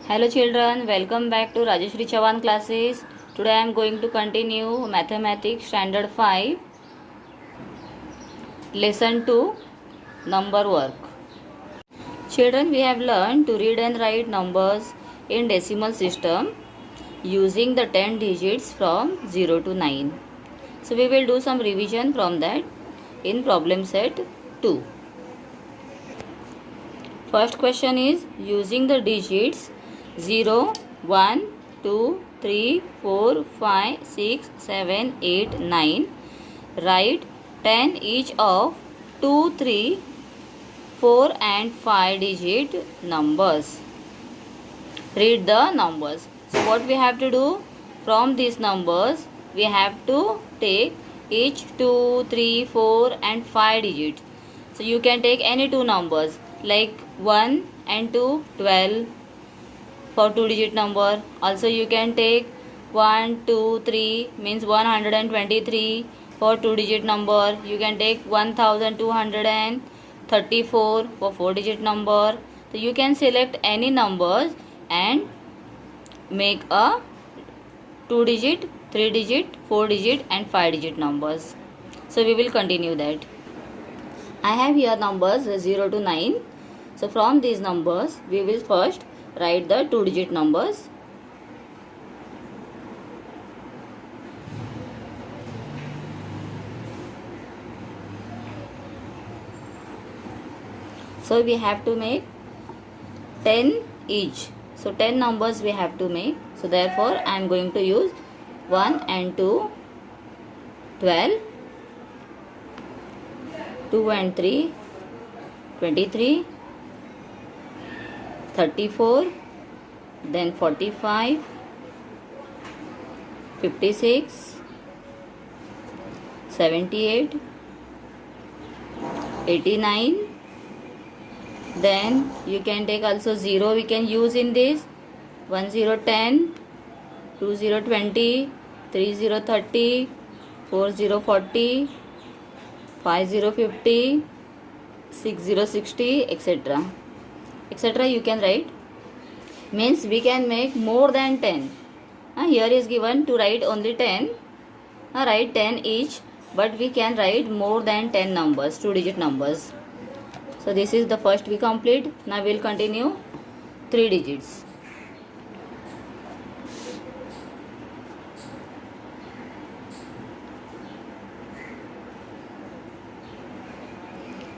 Hello children, welcome back to Rajeshri Chavan classes. Today I am going to continue Mathematics Standard 5 Lesson 2 Number Work. Children, we have learned to read and write numbers in decimal system using the 10 digits from 0 to 9. So we will do some revision from that in problem set 2. First question is using the digits 0, 1, 2, 3, 4, 5, 6, 7, 8, 9. Write 10 each of 2, 3, 4 and 5 digit numbers. Read the numbers. So what we have to do? From these numbers we have to take each 2, 3, 4 and 5 digits. So you can take any two numbers like 1 and 2, 12 for 2 digit number. Also you can take 1, 2, 3 means 123 for 2 digit number. You can take 1234 for 4 digit number. So you can select any numbers and make a 2 digit, 3 digit, 4 digit and 5 digit numbers. So we will continue that. I have here numbers 0 to 9. So from these numbers we will first write the 2 digit numbers. So we have to make 10 each. So 10 numbers we have to make. So therefore I am going to use 1 and 2, 12, 2 and 3, 23, 34, then 45, 56, 78, 89. Then you can take also 0 we can use in this. 1 0 10, 2 0 20, 3 0 30, 4 0 40, 5 0 50, 6 0 60, etc. etc. you can write. Means we can make more than 10. Here is given to write only 10. Write 10 each, but we can write more than 10 numbers, 2 digit numbers. So this is the first we complete. Now we will continue 3 digits.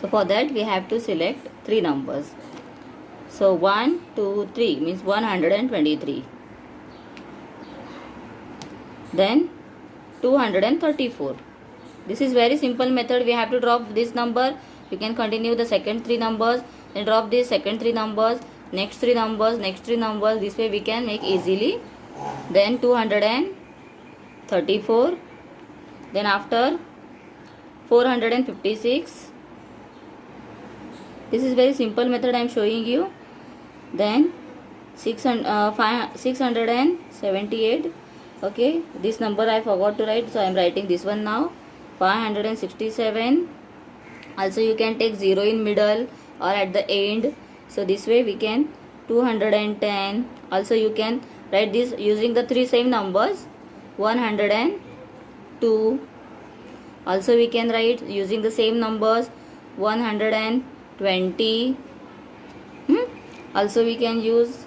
So for that we have to select 3 numbers. So 1, 2, 3 means 123. Then 234. This is very simple method. We have to drop this number. You can continue the second 3 numbers. Then drop this second 3 numbers. Next 3 numbers. Next 3 numbers. This way we can make easily. Then 234. Then after 456. This is very simple method I am showing you. Then 678. Okay, this number I forgot to write, so I am writing this one now. 567. Also you can take 0 in middle or at the end. So this way we can 210. Also you can write this using the 3 same numbers. 102. Also we can write using the same numbers. 120. Also we can use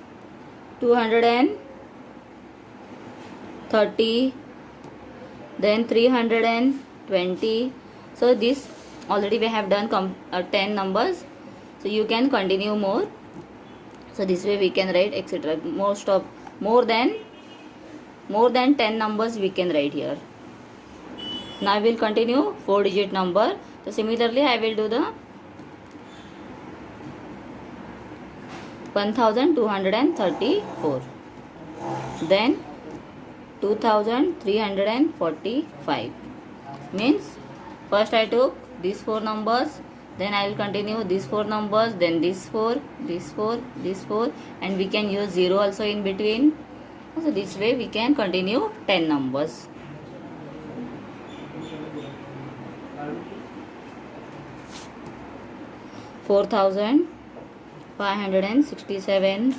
230, then 320. So this already we have done 10 numbers. So you can continue more. So this way we can write etc. More than 10 numbers we can write here. Now I will continue 4 digit number. So similarly I will do the 1234. Then 2345. Means first I took these 4 numbers, then I will continue these 4 numbers, then this 4, this 4, this 4, and we can use 0 also in between. So this way we can continue 10 numbers. $4,567,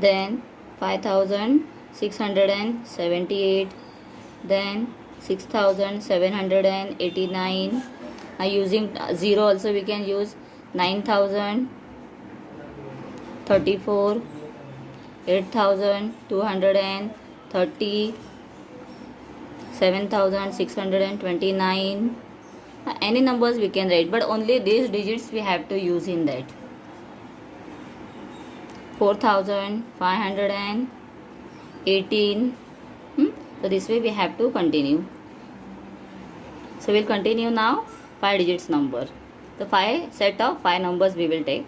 then 5678, then 6789. Now using 0 also we can use 9034, 8230, 7629. Any numbers we can write, but only these digits we have to use in that. 4518. So this way we have to continue. So we'll continue now 5 digits number. The 5 set of 5 numbers we will take.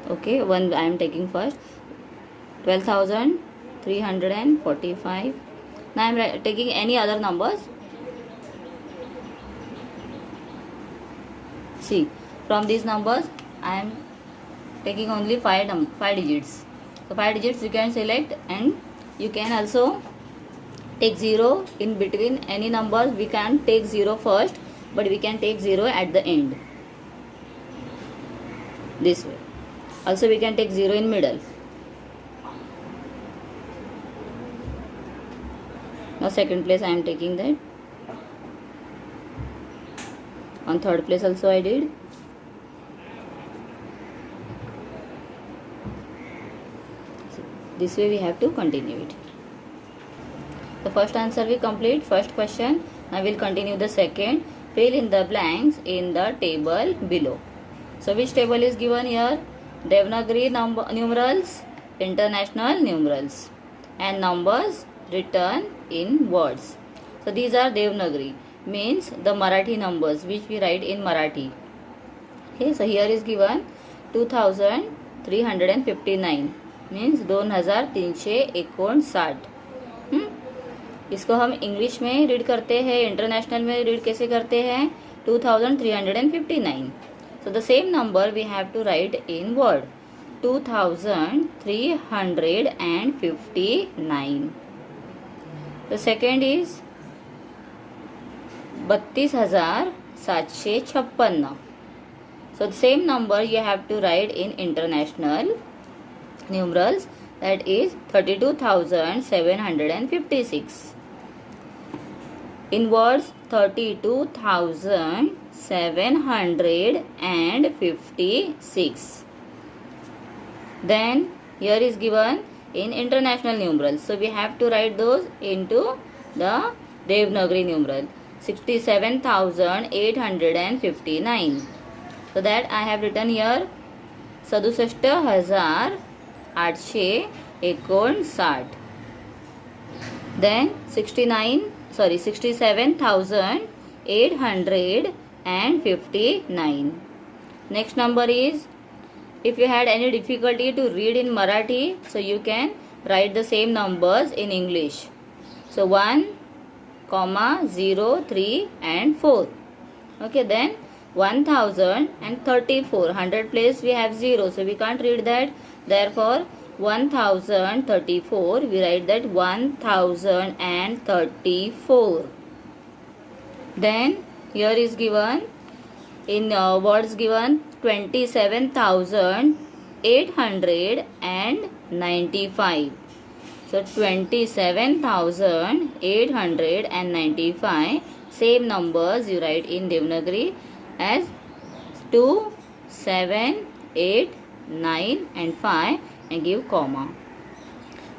Okay, one I am taking first. 12,345. Now I am taking any other numbers. See, from these numbers I am taking only 5 digits. So 5 digits you can select, and you can also take 0 in between any numbers. We can take 0 first, but we can take 0 at the end. This way. Also we can take 0 in middle. Now second place I am taking that. On third place also I did. This way we have to continue it. The first answer we complete, first question. Now we will continue the second. Fill in the blanks in the table below. So which table is given here? Devanagari numerals, international numerals, and numbers written in words. So these are Devanagari, means the Marathi numbers which we write in Marathi. Okay, so here is given 2359, means 2359. इसको हम English में read करते हैं, international में read कैसे करते हैं? 2359. So the same number we have to write in word. 2359. The second is 32,756. So the same number you have to write in international numerals, that is 32,756. In words, 32,756. Then here is given in international numerals. So we have to write those into the Devanagari numeral. 67,859. So that I have written here 67,859. Then 67,859. Next number is, if you had any difficulty to read in Marathi, so you can write the same numbers in English. So 1, 0, 3 and 4. Okay, then 1034. 100 place we have 0, so we can't read that. Therefore 1034, we write that 1034. Then here is given in words given 27,895. So 27,895. Same numbers you write in Devanagari as 2, 7, 8, 9 and 5 and give comma.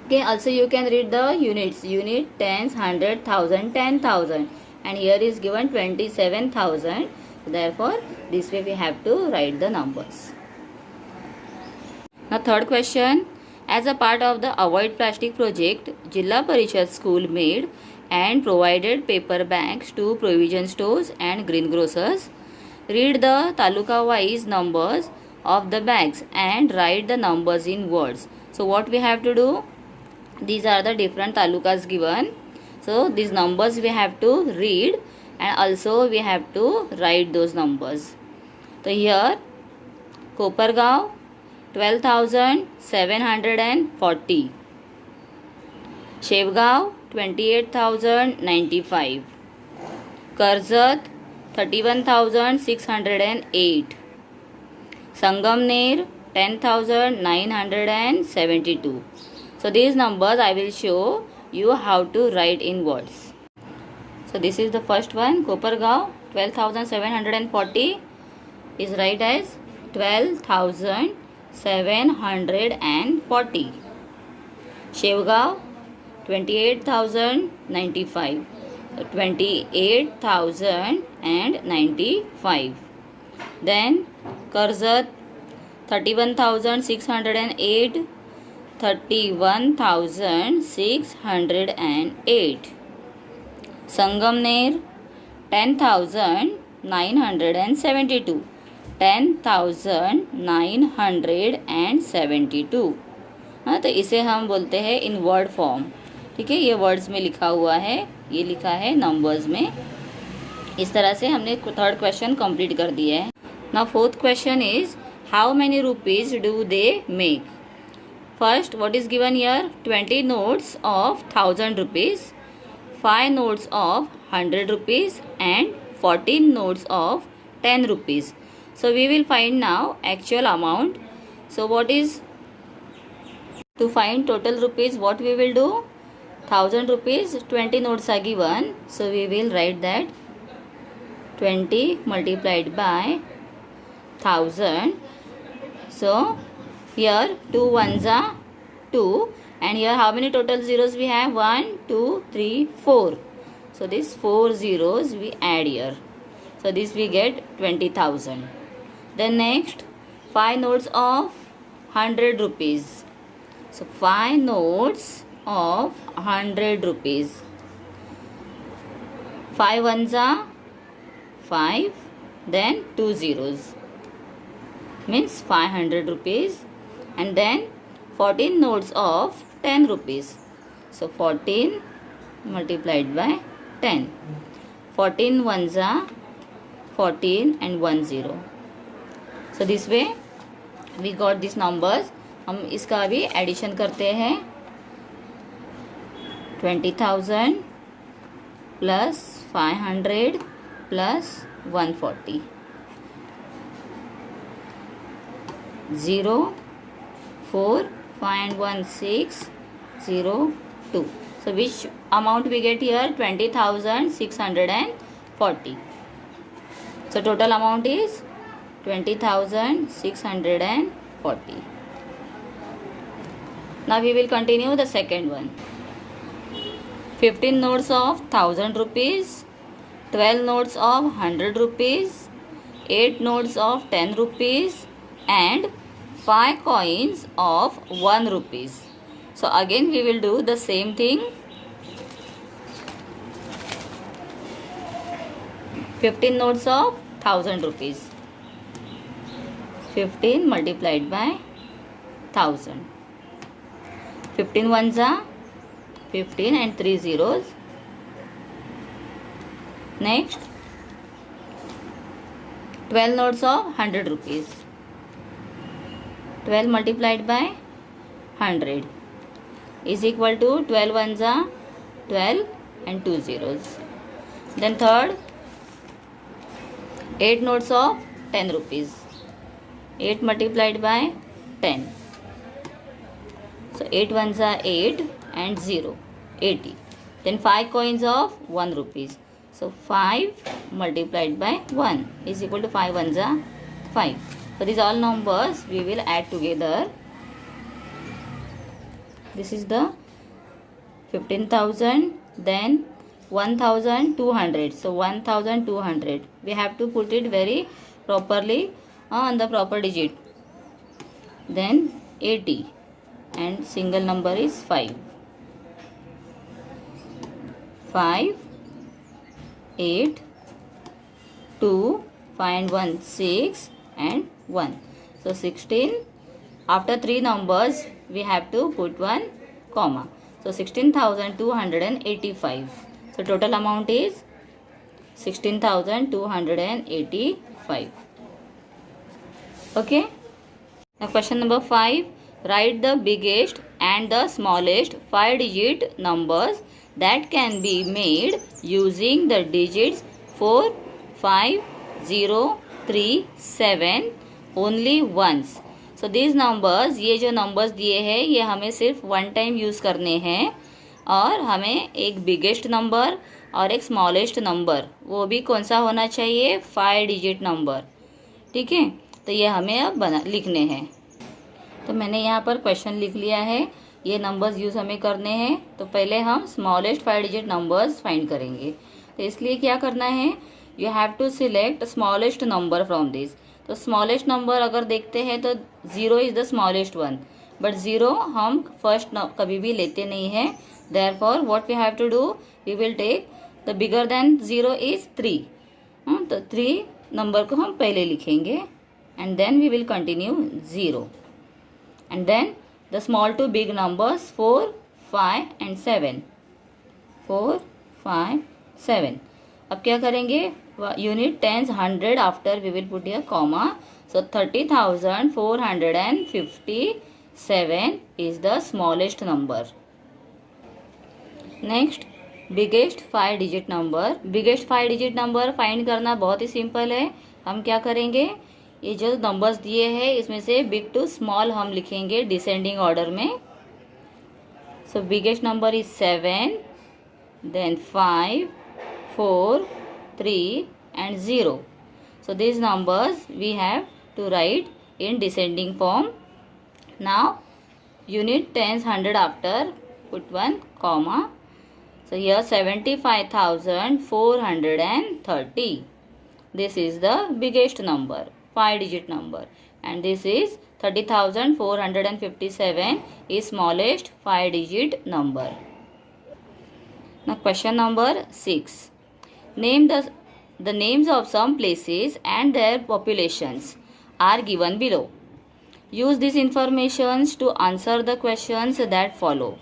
Okay, also you can read the units. Unit, tens, 100, 1000, 10,000. And here is given 27,000. Therefore, this way we have to write the numbers. Now third question. As a part of the Avoid Plastic project, Jilla Parishad school made and provided paper bags to provision stores and greengrocers. Read the taluka wise numbers of the bags and write the numbers in words. So what we have to do? These are the different talukas given. So these numbers we have to read and also we have to write those numbers. So here Kopargaon 12,740, Shevgaon 28,095, Karzat 31,608, Sangamner 10,972. So these numbers I will show you how to write in words. So this is the first one, Kopargaon, 12,740 is write as 12,740. Shevgaon, 28,095. 28,095. Then Karzat, 31,608. 31,608. Sangamner, 10,972. 10,972. हाँ, तो इसे हम बोलते हैं इन word form. ठीक है, ये words में लिखा हुआ है, ये लिखा है नंबर्स में. इस तरह से हमने थर्ड क्वेश्चन कंप्लीट कर दिया है. Now fourth question is how many rupees do they make. First, what is given here? 20 notes of 1000 rupees, 5 notes of 100 rupees and 14 notes of 10 rupees. So we will find now actual amount. So what is, to find total rupees, what we will do? 1000 rupees, 20 notes are given. So we will write that 20 multiplied by 1000. So here 2 ones are 2 and here how many total zeros we have? 1, 2, 3, 4. So these 4 zeros we add here. So this we get 20,000. Then next 5 notes of 100 rupees. So 5 notes of 100 rupees. 5 ones are 5, then 2 zeros. Means 500 rupees. And then 14 notes of 10 rupees. So 14 multiplied by 10. 14 ones are 14 and 1 0. So this way we got these numbers. हम इसका भी addition करते हैं. 20,000 plus 500 plus 140. 0, 4, 5 and 1, 6, 0, 2. So which amount we get here? 20,640. So total amount is 20,640. Now we will continue the second one. 15 notes of 1000 rupees, 12 notes of 100 rupees, 8 notes of 10 rupees and 5 coins of 1 rupees. So again we will do the same thing. 15 notes of 1000 rupees. 15 multiplied by 1000. 15 ones are 15 and 3 zeros. Next 12 notes of 100 rupees. 12 multiplied by 100 is equal to 12 ones are 12 and 2 zeros. Then third, 8 notes of 10 rupees. 8 multiplied by 10. So 8 ones are 8 and 0, 80. Then 5 coins of 1 rupees. So 5 multiplied by 1 is equal to 5 ones are 5. So these all numbers we will add together. This is the 15,000, then 1,200. So 1,200. We have to put it very properly on the proper digit. Then 80 and single number is 5. 5, 8, 2, 5 and 1, 6 and 1. So 16. After 3 numbers we have to put 1 comma. So 16,285. So total amount is 16,285. Okay. Now question number 5. Write the biggest and the smallest 5-digit numbers that can be made using the digits 4, 5, 0, 3, 7 only once. So so these numbers, ये जो numbers दिए हैं ये हमें सिर्फ one time use करने हैं, और हमें एक बिगेस्ट नंबर और एक स्मॉलेस्ट नंबर, वो भी कौन सा होना चाहिए, 5 डिजिट नंबर। ठीक है, तो ये हमें अब लिखने हैं। तो मैंने यहाँ पर क्वेश्चन लिख लिया है, ये नंबर्स यूज़ हमें करने हैं। तो पहले हम स्मॉलेस्ट 5 डिजिट नंबर्स फाइंड करेंगे। तो इसलिए क्या करना है, you have to select smallest number from this. तो स्मॉलेस्ट नंबर अगर देखते हैं तो 0 is the smallest one, but 0 हम फर्स्ट कभी भी लेते नहीं हैं। Therefore what we have to do, we will take the bigger than 0 is 3। तो 3 नंबर को हम पहले लिखेंगे, and then we will continue 0, and then the small to big numbers 4, 5 and 7. 4, 5, 7. अब क्या करेंगे, unit tens 100 after we will put here comma. So 30,457 is the smallest number. Next, biggest 5 digit number. Biggest 5 digit number find करना बहुत ही simple है. हम क्या करेंगे, ये जो नंबर्स दिए हैं इसमें से बिग टू स्मॉल हम लिखेंगे डिसेंडिंग ऑर्डर में. सो biggest number is 7, then 5, 4, 3 and 0. So these numbers we have to write in descending form. Now unit tens 100 after put one comma. So here 75,430. This is the biggest number, 5 digit number, and this is 30,457 is smallest 5 digit number. Now question number 6. Name the names of some places and their populations are given below. Use these informations to answer the questions that follow.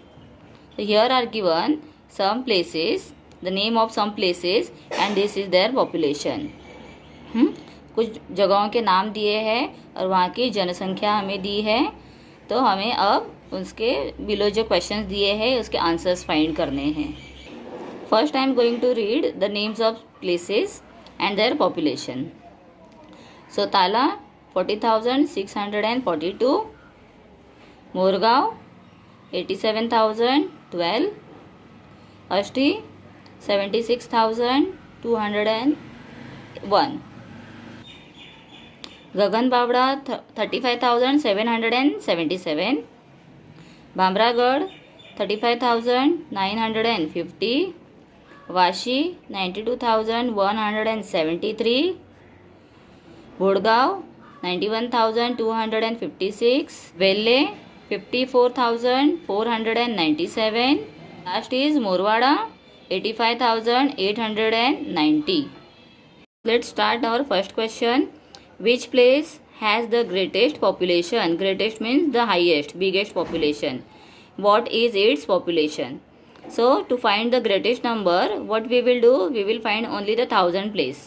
So here are given some places, the name of some places, and this is their population. कुछ जगहों के नाम दिए हैं और वहाँ की जनसंख्या हमें दी है. तो हमें अब उसके बिलो जो क्वेश्चंस दिए हैं उसके आंसर्स फाइंड करने हैं. First I am going to read the names of places and their population. So Tala 40,642, Morgaon 87,012, Ashti 76,201, Gagan Bawada 35,777, Bhamragad 35,950, Vashi 92,173, Bhodgaon 91,256, Velle 54,497, last is Morwada 85,890. Let's start our first question. Which place has the greatest population? Greatest means the highest, biggest population. What is its population? So to find the greatest number, what we will do? We will find only the thousand place.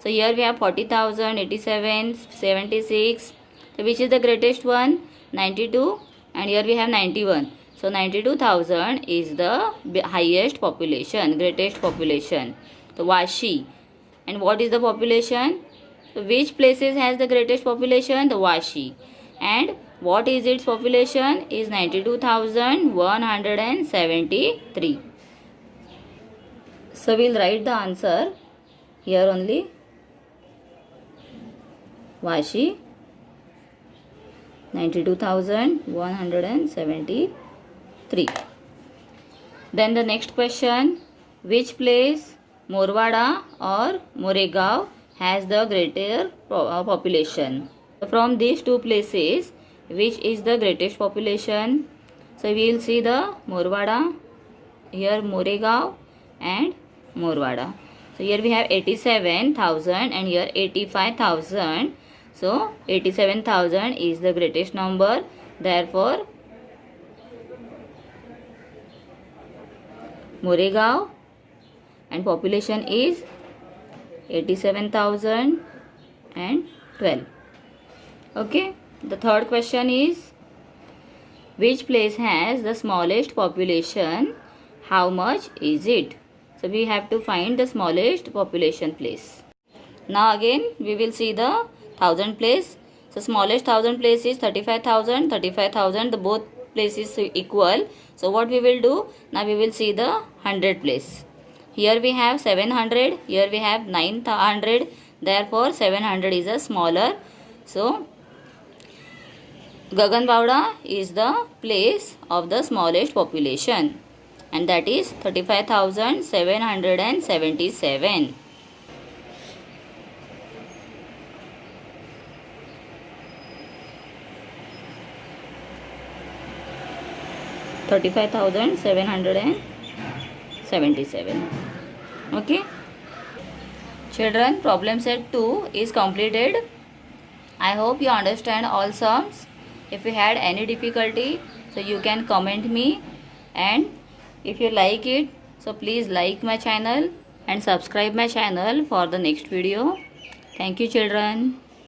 So here we have 40,000, 87, 76. So which is the greatest one? 92, and here we have 91. So 92,000 is the highest population, greatest population. So Vashi. And what is the population? So which places has the greatest population? The Vashi. And what is its population? Is 92,173. So we'll write the answer here only. Vashi 92,173. Then the next question, which place, Morwada or Moregaon, has the greater population? From these two places, which is the greatest population? So we will see the Morwada, here Moregaon and Morwada. So here we have 87,000 and here 85,000. So 87,000 is the greatest number. Therefore Moregaon and population is 87,012. Okay. The third question is, which place has the smallest population? How much is it? So we have to find the smallest population place. Now again we will see the thousand place. So smallest thousand place is 35,000, 35,000, the both places equal. So what we will do? Now we will see the 100 place. Here we have 700, here we have 900, therefore 700 is a smaller. So Gaganbawda is the place of the smallest population, and that is 35,777. Okay children, problem set 2 is completed. I hope you understand all sums. If you had any difficulty, so you can comment me, and if you like it, so please like my channel and subscribe my channel for the next video. Thank you children.